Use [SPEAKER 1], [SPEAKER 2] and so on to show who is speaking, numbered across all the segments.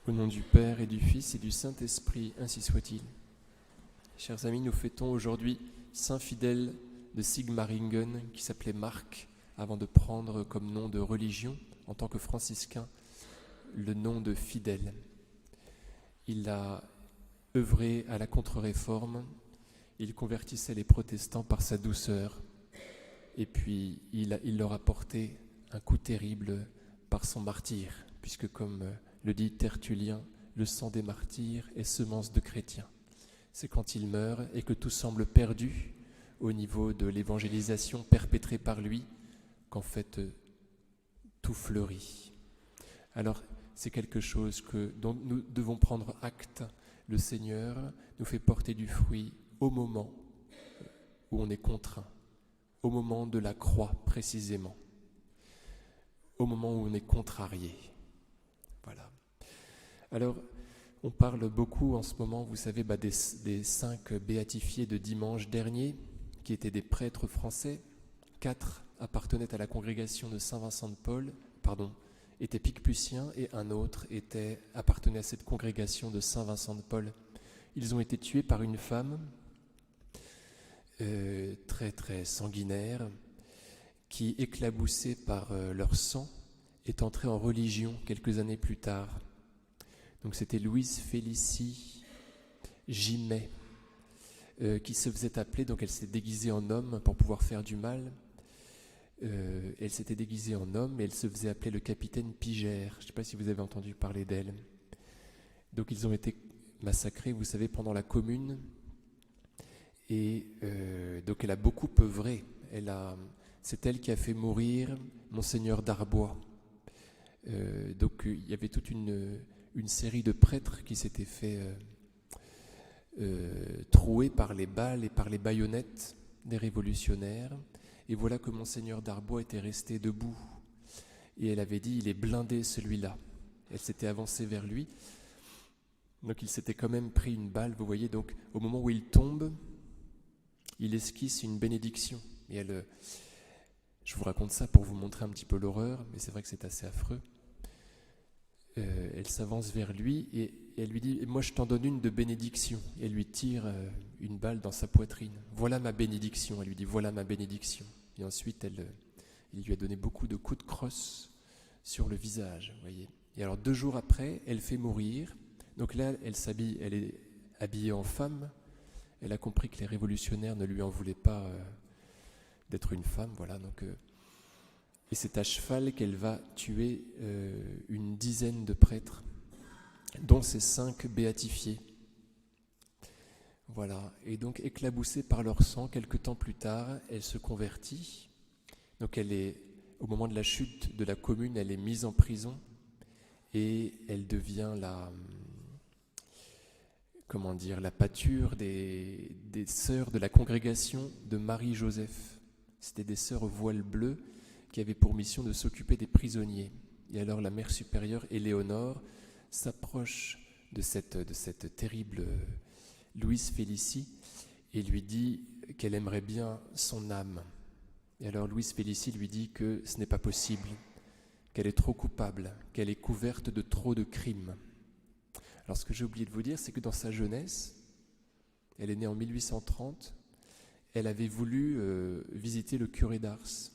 [SPEAKER 1] Au nom du Père et du Fils et du Saint-Esprit, ainsi soit-il. Chers amis, nous fêtons aujourd'hui Saint Fidèle de Sigmaringen, qui s'appelait Marc, avant de prendre comme nom de religion, en tant que franciscain, le nom de Fidèle. Il a œuvré à la contre-réforme, il convertissait les protestants par sa douceur, et puis il leur a porté un coup terrible par son martyre, puisque comme le dit Tertullien, le sang des martyrs est semence de chrétiens. C'est quand il meurt et que tout semble perdu au niveau de l'évangélisation perpétrée par lui qu'en fait tout fleurit. Alors c'est quelque chose dont nous devons prendre acte. Le Seigneur nous fait porter du fruit au moment où on est contraint, au moment de la croix précisément, au moment où on est contrarié. Voilà. Alors, on parle beaucoup en ce moment, vous savez, des 5 béatifiés de dimanche dernier, qui étaient des prêtres français. 4 appartenaient à la congrégation de Saint-Vincent de Paul, étaient picpusciens, et un autre appartenait à cette congrégation de Saint-Vincent de Paul. Ils ont été tués par une femme très très sanguinaire, qui, éclaboussée par leur sang, est entrée en religion quelques années plus tard. Donc c'était Louise Félicie Gimet qui se faisait appeler, donc elle s'est déguisée en homme pour pouvoir faire du mal. Elle s'était déguisée en homme et elle se faisait appeler le capitaine Pigère. Je ne sais pas si vous avez entendu parler d'elle. Donc ils ont été massacrés, vous savez, pendant la Commune. Et donc elle a beaucoup œuvré. C'est elle qui a fait mourir Monseigneur Darbois. Donc il y avait toute une série de prêtres qui s'étaient fait trouer par les balles et par les baïonnettes des révolutionnaires. Et voilà que Monseigneur Darbois était resté debout. Et elle avait dit, il est blindé celui-là. Elle s'était avancée vers lui. Donc il s'était quand même pris une balle, vous voyez. Donc au moment où il tombe, il esquisse une bénédiction. Et je vous raconte ça pour vous montrer un petit peu l'horreur, mais c'est vrai que c'est assez affreux. Elle s'avance vers lui et elle lui dit « Moi, je t'en donne une de bénédiction ». Elle lui tire une balle dans sa poitrine. « Voilà ma bénédiction ». Elle lui dit « Voilà ma bénédiction ». Et ensuite, il lui a donné beaucoup de coups de crosse sur le visage, vous voyez. Et alors, 2 jours après, elle fait mourir. Donc là, elle est habillée en femme. Elle a compris que les révolutionnaires ne lui en voulaient pas d'être une femme, voilà. Donc, et c'est à cheval qu'elle va tuer une dizaine de prêtres, dont ces 5 béatifiés. Voilà. Et donc, éclaboussée par leur sang, quelque temps plus tard, elle se convertit. Donc, au moment de la chute de la Commune, elle est mise en prison et elle devient la pâture des sœurs de la congrégation de Marie-Joseph. C'était des sœurs au voile bleu qui avaient pour mission de s'occuper des prisonniers. Et alors la mère supérieure, Éléonore, s'approche de cette terrible Louise Félicie et lui dit qu'elle aimerait bien son âme. Et alors Louise Félicie lui dit que ce n'est pas possible, qu'elle est trop coupable, qu'elle est couverte de trop de crimes. Alors ce que j'ai oublié de vous dire, c'est que dans sa jeunesse, elle est née en 1830, elle avait voulu visiter le curé d'Ars,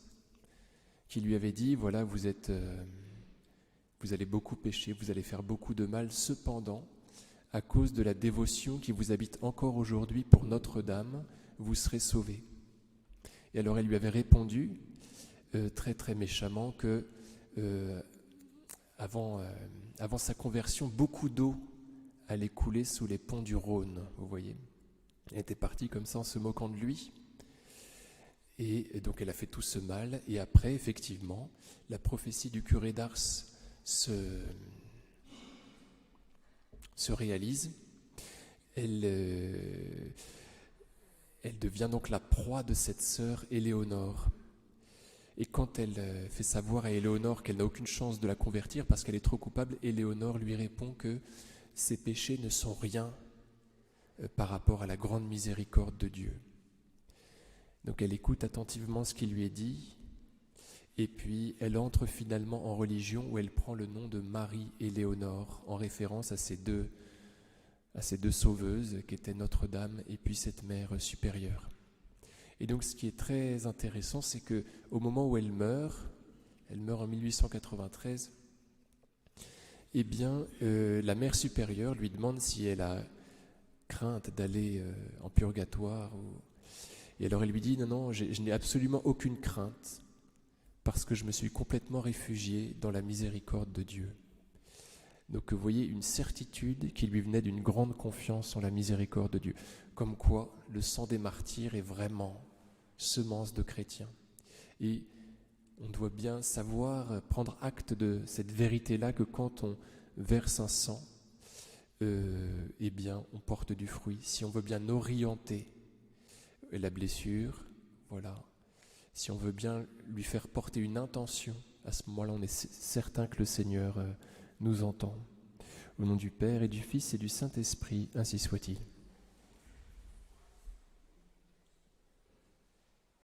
[SPEAKER 1] qui lui avait dit, voilà, vous allez beaucoup pécher, vous allez faire beaucoup de mal, cependant, à cause de la dévotion qui vous habite encore aujourd'hui pour Notre-Dame, vous serez sauvés. Et alors elle lui avait répondu, très très méchamment, que avant sa conversion, beaucoup d'eau allait couler sous les ponts du Rhône, vous voyez. Elle était partie comme ça en se moquant de lui. Et donc elle a fait tout ce mal, et après, effectivement, la prophétie du curé d'Ars se réalise. Elle devient donc la proie de cette sœur Éléonore. Et quand elle fait savoir à Éléonore qu'elle n'a aucune chance de la convertir parce qu'elle est trop coupable, Éléonore lui répond que ses péchés ne sont rien par rapport à la grande miséricorde de Dieu. Donc elle écoute attentivement ce qui lui est dit, Et puis elle entre finalement en religion où elle prend le nom de Marie-Éléonore, en référence à ces deux sauveuses qui étaient Notre-Dame et puis cette mère supérieure. Et donc ce qui est très intéressant, c'est que au moment où elle meurt en 1893, eh bien la mère supérieure lui demande si elle a crainte d'aller en purgatoire. Et alors elle lui dit non, je n'ai absolument aucune crainte parce que je me suis complètement réfugiée dans la miséricorde de Dieu. Donc vous voyez une certitude qui lui venait d'une grande confiance en la miséricorde de Dieu. Comme quoi le sang des martyrs est vraiment semence de chrétiens. Et on doit bien savoir prendre acte de cette vérité-là que quand on verse un sang, eh bien on porte du fruit. Si on veut bien orienter la blessure, voilà. Si on veut bien lui faire porter une intention, à ce moment-là, on est certain que le Seigneur nous entend. Au nom du Père et du Fils et du Saint-Esprit, ainsi soit-il.